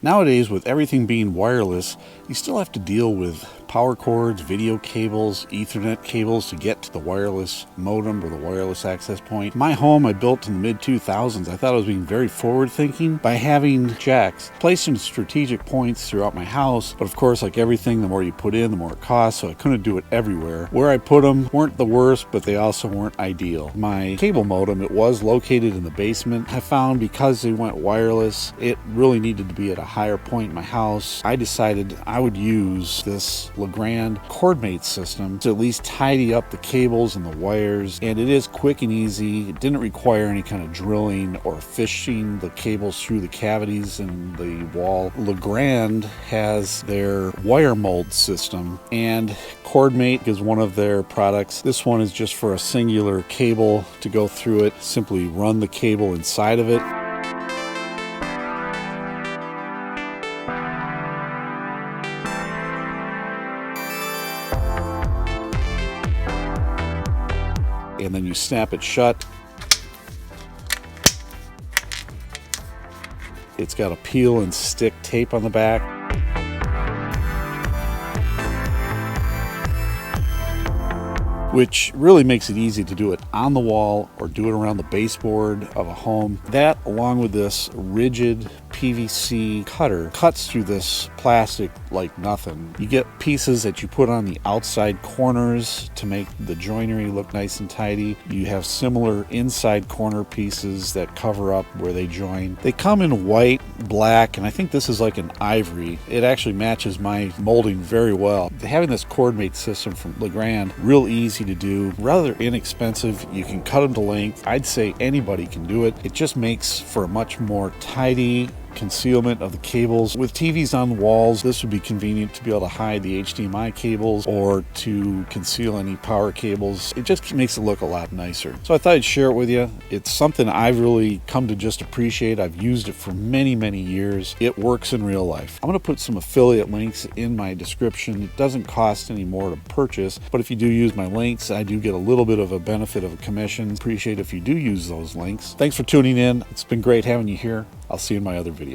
Nowadays, with everything being wireless, you still have to deal with power cords, video cables, Ethernet cables to get to the wireless modem or the wireless access point. My home I built in the mid-2000s. I thought I was being very forward-thinking by having jacks placed in strategic points throughout my house. But of course, like everything, the more you put in, the more it costs, so I couldn't do it everywhere. Where I put them weren't the worst, but they also weren't ideal. My cable modem, it was located in the basement. I found because they went wireless, it really needed to be at a higher point in my house. I decided I would use this Legrand CordMate system to at least tidy up the cables and the wires, and it is quick and easy. It didn't require any kind of drilling or fishing the cables through the cavities in the wall. Legrand has their WireMold system, and CordMate is one of their products. This one is just for a singular cable to go through it. Simply run the cable inside of it. And then you snap it shut. It's got a peel and stick tape on the back. Which really makes it easy to do it on the wall or do it around the baseboard of a home. That, along with this rigid PVC cutter, cuts through this plastic like nothing. You get pieces that you put on the outside corners to make the joinery look nice and tidy. You have similar inside corner pieces that cover up where they join. They come in white, black, and I think this is like an ivory. It actually matches my molding very well. Having this CordMate system from Legrand, real easy to do, rather inexpensive. You can cut them to length. I'd say anybody can do it. It just makes for a much more tidy concealment of the cables. With TVs on walls, this would be convenient to be able to hide the HDMI cables or to conceal any power cables. It just makes it look a lot nicer. So I thought I'd share it with you. It's something I've really come to just appreciate. I've used it for many, many years. It works in real life. I'm going to put some affiliate links in my description. It doesn't cost any more to purchase, but if you do use my links, I do get a little bit of a benefit of a commission. Appreciate if you do use those links. Thanks for tuning in. It's been great having you here. I'll see you in my other videos.